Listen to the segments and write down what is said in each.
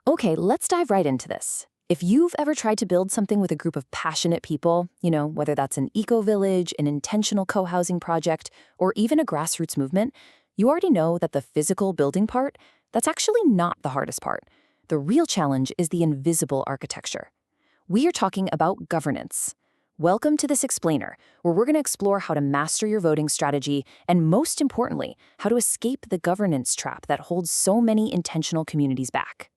Okay, let's dive right into this. If you've ever tried to build something with a group of passionate people, whether that's an eco-village, an intentional co-housing project, or even a grassroots movement, you already know that the physical building part, that's actually not the hardest part. The real challenge is the invisible architecture. We are talking about governance. Welcome to this explainer, where we're going to explore how to master your voting strategy and, most importantly, how to escape the governance trap that holds so many intentional communities back.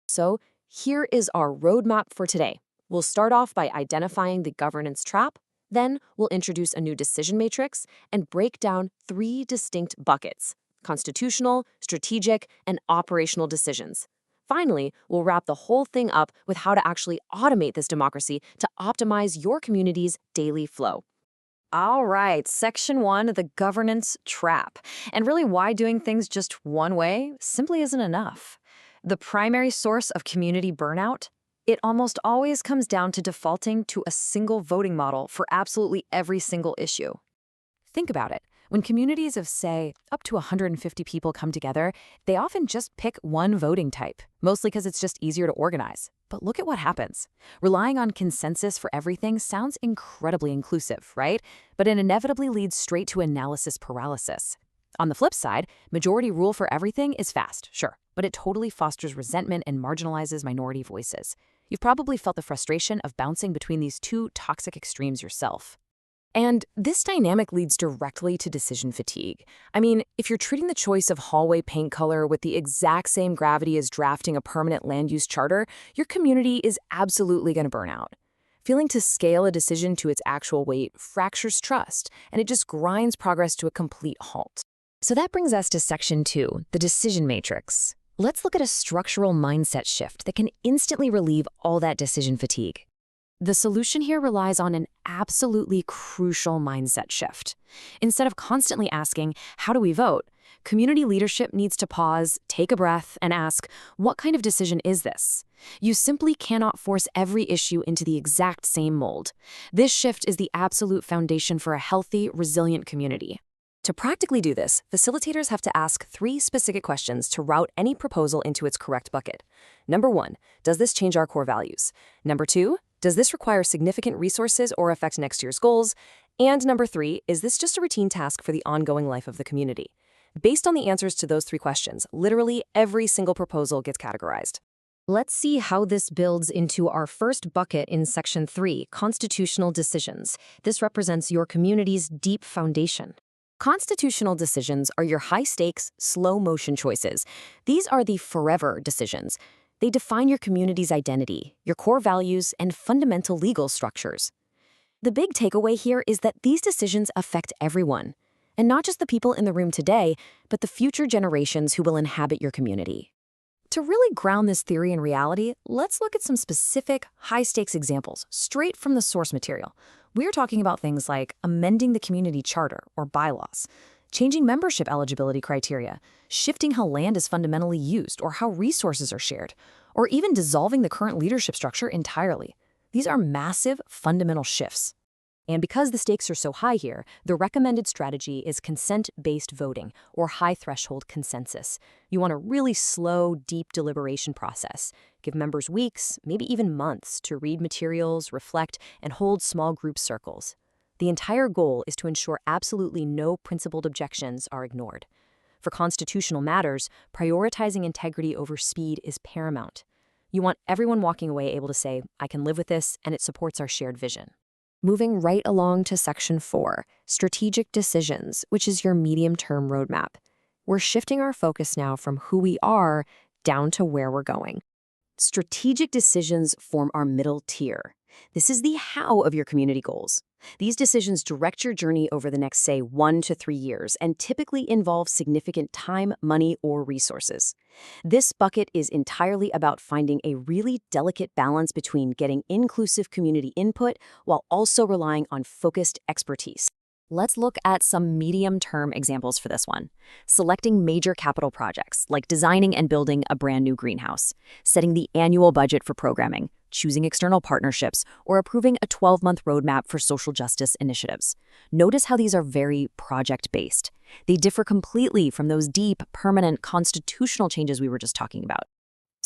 So, here is our roadmap for today. We'll start off by identifying the governance trap, then we'll introduce a new decision matrix and break down 3 distinct buckets: constitutional, strategic, and operational decisions. Finally, we'll wrap the whole thing up with how to actually automate this democracy to optimize your community's daily flow. All right, section 1, the governance trap. And really, why doing things just one way simply isn't enough. The primary source of community burnout? It almost always comes down to defaulting to a single voting model for absolutely every single issue. Think about it. When communities of, say, up to 150 people come together, they often just pick one voting type, mostly because it's just easier to organize. But look at what happens. Relying on consensus for everything sounds incredibly inclusive, right? But it inevitably leads straight to analysis paralysis. On the flip side, majority rule for everything is fast, sure, but it totally fosters resentment and marginalizes minority voices. You've probably felt the frustration of bouncing between these two toxic extremes yourself. And this dynamic leads directly to decision fatigue. I mean, if you're treating the choice of hallway paint color with the exact same gravity as drafting a permanent land use charter, your community is absolutely going to burn out. Failing to scale a decision to its actual weight fractures trust, and it just grinds progress to a complete halt. So that brings us to section 2, the decision matrix. Let's look at a structural mindset shift that can instantly relieve all that decision fatigue. The solution here relies on an absolutely crucial mindset shift. Instead of constantly asking, how do we vote? Community leadership needs to pause, take a breath, and ask, what kind of decision is this? You simply cannot force every issue into the exact same mold. This shift is the absolute foundation for a healthy, resilient community. To practically do this, facilitators have to ask 3 specific questions to route any proposal into its correct bucket. Number 1, does this change our core values? Number 2, does this require significant resources or affect next year's goals? And number 3, is this just a routine task for the ongoing life of the community? Based on the answers to those 3 questions, literally every single proposal gets categorized. Let's see how this builds into our first bucket in section 3, constitutional decisions. This represents your community's deep foundation. Constitutional decisions are your high-stakes, slow-motion choices. These are the forever decisions. They define your community's identity, your core values, and fundamental legal structures. The big takeaway here is that these decisions affect everyone, and not just the people in the room today, but the future generations who will inhabit your community. To really ground this theory in reality, let's look at some specific high-stakes examples straight from the source material. We're talking about things like amending the community charter or bylaws, changing membership eligibility criteria, shifting how land is fundamentally used or how resources are shared, or even dissolving the current leadership structure entirely. These are massive, fundamental shifts. And because the stakes are so high here, the recommended strategy is consent-based voting, or high-threshold consensus. You want a really slow, deep deliberation process. Give members weeks, maybe even months, to read materials, reflect, and hold small group circles. The entire goal is to ensure absolutely no principled objections are ignored. For constitutional matters, prioritizing integrity over speed is paramount. You want everyone walking away able to say, I can live with this, and it supports our shared vision. Moving right along to section 4, strategic decisions, which is your medium-term roadmap. We're shifting our focus now from who we are down to where we're going. Strategic decisions form our middle tier. This is the how of your community goals. These decisions direct your journey over the next, say, 1 to 3 years and typically involve significant time, money, or resources. This bucket is entirely about finding a really delicate balance between getting inclusive community input while also relying on focused expertise. Let's look at some medium-term examples for this one. Selecting major capital projects, like designing and building a brand new greenhouse, setting the annual budget for programming, choosing external partnerships, or approving a 12-month roadmap for social justice initiatives. Notice how these are very project-based. They differ completely from those deep, permanent, constitutional changes we were just talking about.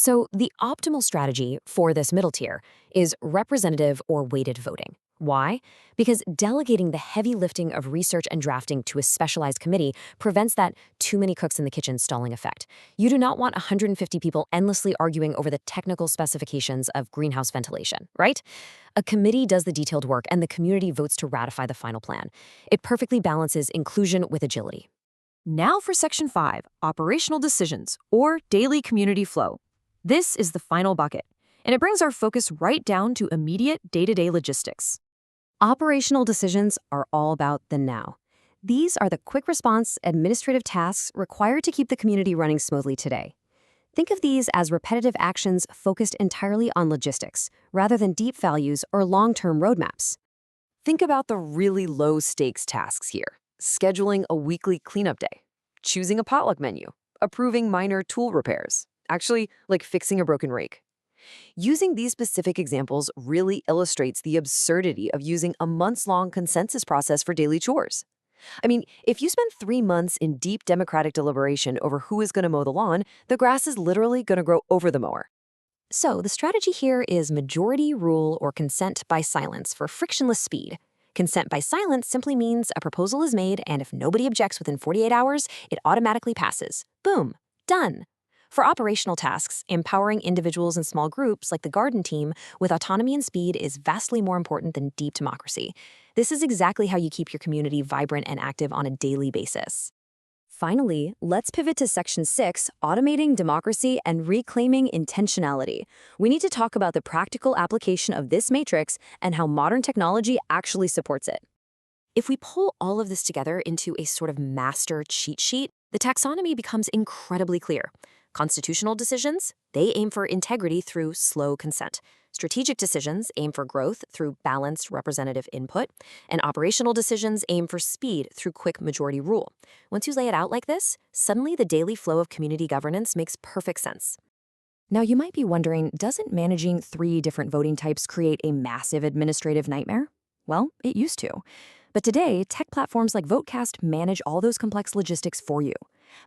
So the optimal strategy for this middle tier is representative or weighted voting. Why? Because delegating the heavy lifting of research and drafting to a specialized committee prevents that too many cooks in the kitchen stalling effect. You do not want 150 people endlessly arguing over the technical specifications of greenhouse ventilation, right? A committee does the detailed work and the community votes to ratify the final plan. It perfectly balances inclusion with agility. Now for Section 5, Operational Decisions, or Daily Community Flow. This is the final bucket, and it brings our focus right down to immediate day-to-day logistics. Operational decisions are all about the now. These are the quick response administrative tasks required to keep the community running smoothly today. Think of these as repetitive actions focused entirely on logistics, rather than deep values or long-term roadmaps. Think about the really low-stakes tasks here. Scheduling a weekly cleanup day, choosing a potluck menu, approving minor tool repairs, actually like fixing a broken rake. Using these specific examples really illustrates the absurdity of using a months-long consensus process for daily chores. I mean, if you spend 3 months in deep democratic deliberation over who is going to mow the lawn, the grass is literally going to grow over the mower. So the strategy here is majority rule or consent by silence for frictionless speed. Consent by silence simply means a proposal is made, and if nobody objects within 48 hours, it automatically passes. Boom, done. For operational tasks, empowering individuals and small groups like the garden team with autonomy and speed is vastly more important than deep democracy. This is exactly how you keep your community vibrant and active on a daily basis. Finally, let's pivot to Section 6, Automating Democracy and Reclaiming Intentionality. We need to talk about the practical application of this matrix and how modern technology actually supports it. If we pull all of this together into a sort of master cheat sheet, the taxonomy becomes incredibly clear. Constitutional decisions, they aim for integrity through slow consent. Strategic decisions aim for growth through balanced representative input. And operational decisions aim for speed through quick majority rule. Once you lay it out like this, suddenly the daily flow of community governance makes perfect sense. Now you might be wondering, doesn't managing 3 different voting types create a massive administrative nightmare? Well, it used to. But today, tech platforms like Votecast manage all those complex logistics for you.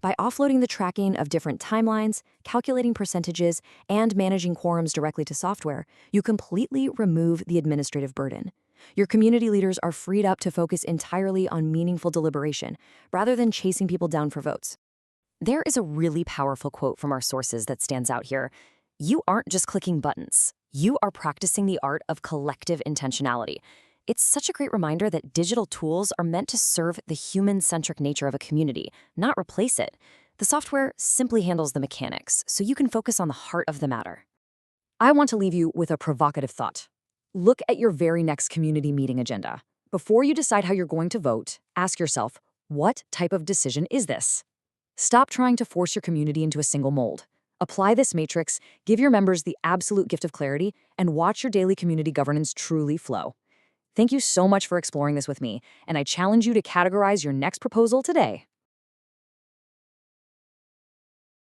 By offloading the tracking of different timelines, calculating percentages, and managing quorums directly to software, you completely remove the administrative burden. Your community leaders are freed up to focus entirely on meaningful deliberation, rather than chasing people down for votes. There is a really powerful quote from our sources that stands out here. You aren't just clicking buttons. You are practicing the art of collective intentionality. It's such a great reminder that digital tools are meant to serve the human-centric nature of a community, not replace it. The software simply handles the mechanics, so you can focus on the heart of the matter. I want to leave you with a provocative thought. Look at your very next community meeting agenda. Before you decide how you're going to vote, ask yourself, what type of decision is this? Stop trying to force your community into a single mold. Apply this matrix, give your members the absolute gift of clarity, and watch your daily community governance truly flow. Thank you so much for exploring this with me, and I challenge you to categorize your next proposal today.